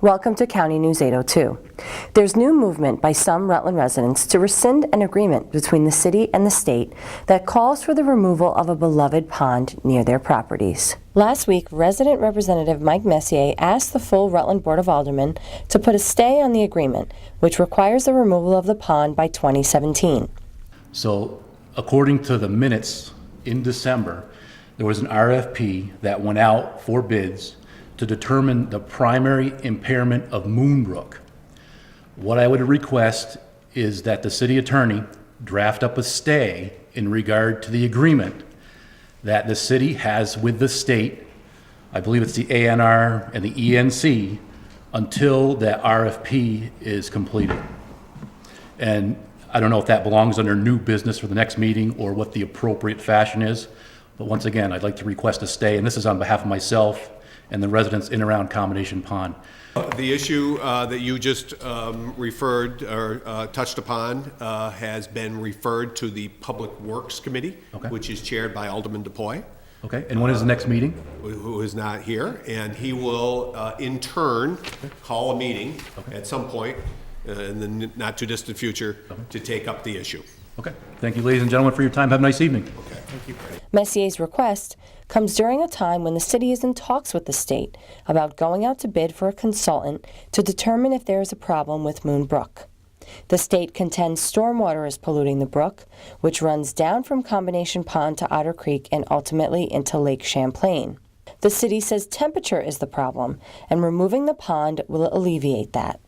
Welcome to County News 802. There's new movement by some Rutland residents to rescind an agreement between the city and the state that calls for the removal of a beloved pond near their properties. Last week, resident Representative Mike Messier asked the full Rutland Board of Aldermen to put a stay on the agreement, which requires the removal of the pond by 2017. So, according to the minutes in December, there was an RFP that went out for bids to determine the primary impairment of Moonbrook. What I would request is that the city attorney draft up a stay in regard to the agreement that the city has with the state, I believe it's the ANR and the ENC, until that RFP is completed. And I don't know if that belongs under new business for the next meeting or what the appropriate fashion is, but once again, I'd like to request a stay, and this is on behalf of myself and the residents in and around Combination Pond. The issue that you just referred or touched upon has been referred to the Public Works Committee, Okay. which is chaired by Alderman DePoy, Okay, and when is the next meeting? who is not here, and he will in turn call a meeting at some point in the not too distant future to take up the issue. Okay, thank you, ladies and gentlemen, for your time. Have a nice evening. Okay. Thank you. Messier's request comes during a time when the city is in talks with the state about going out to bid for a consultant to determine if there is a problem with Moonbrook. The state contends stormwater is polluting the brook, which runs down from Combination Pond to Otter Creek and ultimately into Lake Champlain. The city says temperature is the problem, and removing the pond will alleviate that.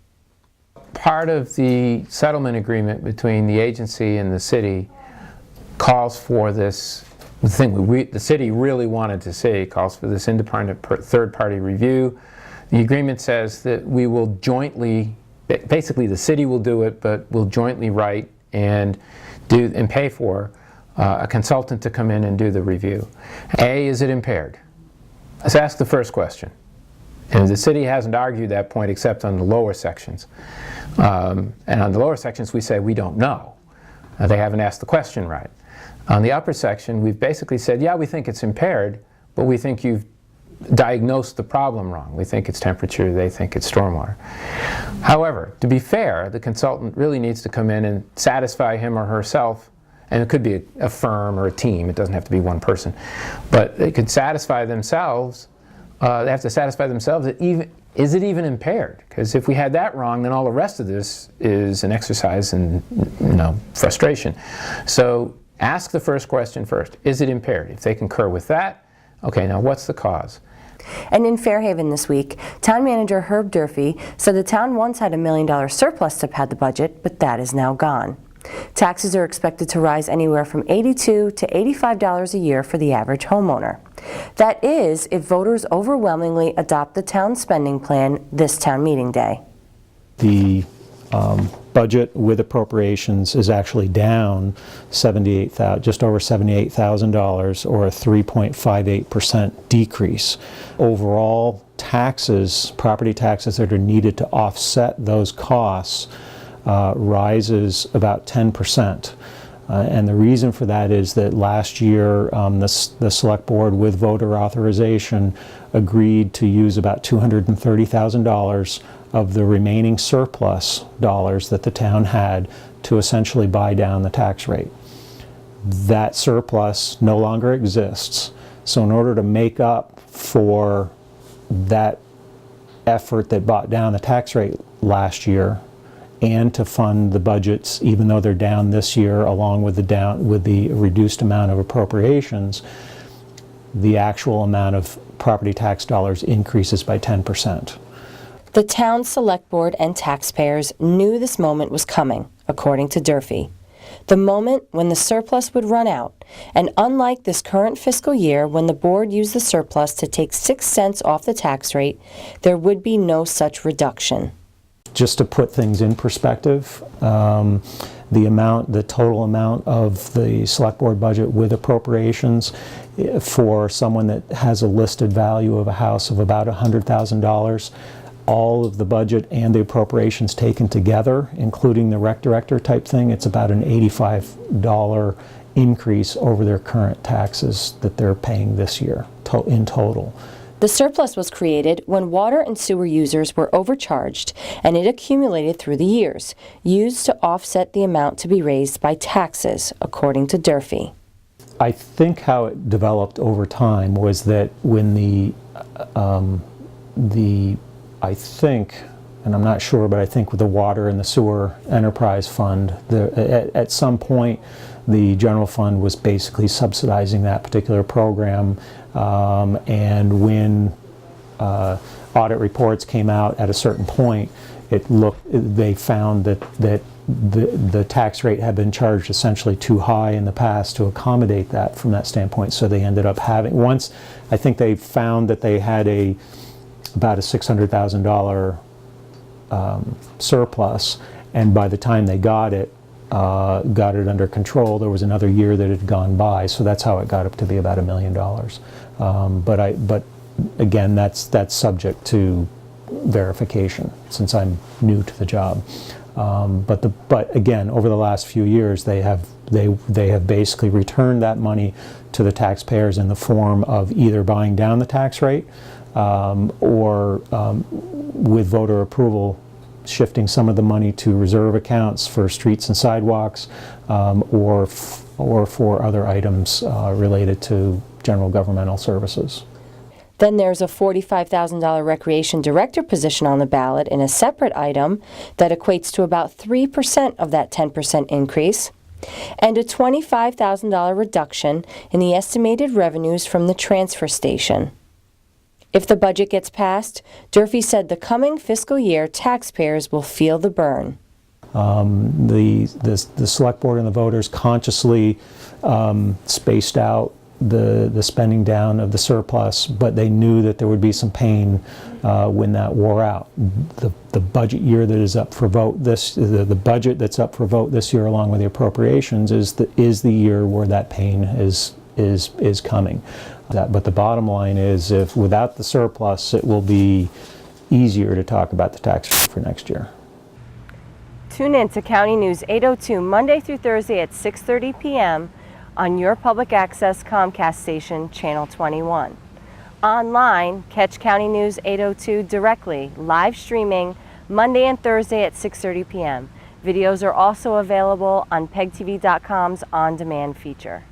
Part of the settlement agreement between the agency and the city calls for this, the thing the city really wanted to see, calls for this independent third-party review. The agreement says that we will jointly, basically the city will do it, but we'll jointly write and pay for a consultant to come in and do the review. A, is it impaired? Let's ask the first question. And the city hasn't argued that point except on the lower sections. And on the lower sections we say we don't know. They haven't asked the question right. On the upper section we've basically said, yeah, we think it's impaired, but we think you've diagnosed the problem wrong. We think it's temperature, they think it's stormwater. However, to be fair, the consultant really needs to come in and satisfy him or herself, and it could be a firm or a team, it doesn't have to be one person, but they could satisfy themselves. They have to satisfy themselves that is it even impaired? Because if we had that wrong, then all the rest of this is an exercise in frustration. So ask the first question first. Is it impaired? If they concur with that, okay, now what's the cause? And in Fairhaven this week, Town Manager Herb Durfee said the town once had $1 million surplus to pad the budget, but that is now gone. Taxes are expected to rise anywhere from $82 to $85 a year for the average homeowner. That is, if voters overwhelmingly adopt the town spending plan this town meeting day. The budget with appropriations is actually down just over $78,000, or a 3.58% decrease. Overall, taxes, property taxes that are needed to offset those costs rises about 10%. And the reason for that is that last year the Select Board, with voter authorization, agreed to use about $230,000 of the remaining surplus dollars that the town had to essentially buy down the tax rate. That surplus no longer exists. So in order to make up for that effort that brought down the tax rate last year, and to fund the budgets, even though they're down this year, along with the reduced amount of appropriations, the actual amount of property tax dollars increases by 10%. The town select board and taxpayers knew this moment was coming, according to Durfee. The moment when the surplus would run out, and unlike this current fiscal year when the board used the surplus to take 6 cents off the tax rate, there would be no such reduction. Just to put things in perspective, the total amount of the select board budget with appropriations for someone that has a listed value of a house of about $100,000, all of the budget and the appropriations taken together, including the rec director type thing, it's about an $85 increase over their current taxes that they're paying this year in total. The surplus was created when water and sewer users were overcharged, and it accumulated through the years, used to offset the amount to be raised by taxes, according to Durfee. I think how it developed over time was that when I think, and I'm not sure, but I think with the water and the sewer enterprise fund, at some point the general fund was basically subsidizing that particular program, and when audit reports came out at a certain point, they found that the tax rate had been charged essentially too high in the past to accommodate that from that standpoint. So they ended up having, once I think they found that they had about a $600,000 surplus, and by the time they got it under control, there was another year that had gone by, so that's how it got up to be about $1 million. But again, that's subject to verification since I'm new to the job. But again, over the last few years, they have basically returned that money to the taxpayers in the form of either buying down the tax rate or with voter approval, shifting some of the money to reserve accounts for streets and sidewalks, or for other items related to general governmental services. Then there's a $45,000 recreation director position on the ballot in a separate item that equates to about 3% of that 10% increase, and a $25,000 reduction in the estimated revenues from the transfer station. If the budget gets passed, Durfee said the coming fiscal year taxpayers will feel the burn. The select board and the voters consciously spaced out the spending down of the surplus, but they knew that there would be some pain when that wore out. The budget year that is up for vote the budget that's up for vote this year, along with the appropriations, is the year where that pain is coming. But the bottom line is, if without the surplus, it will be easier to talk about the tax rate for next year. Tune in to County News 802 Monday through Thursday at 6:30 p.m. on your public access Comcast station, Channel 21. Online, catch County News 802 directly, live streaming Monday and Thursday at 6:30 p.m. Videos are also available on pegtv.com's on-demand feature.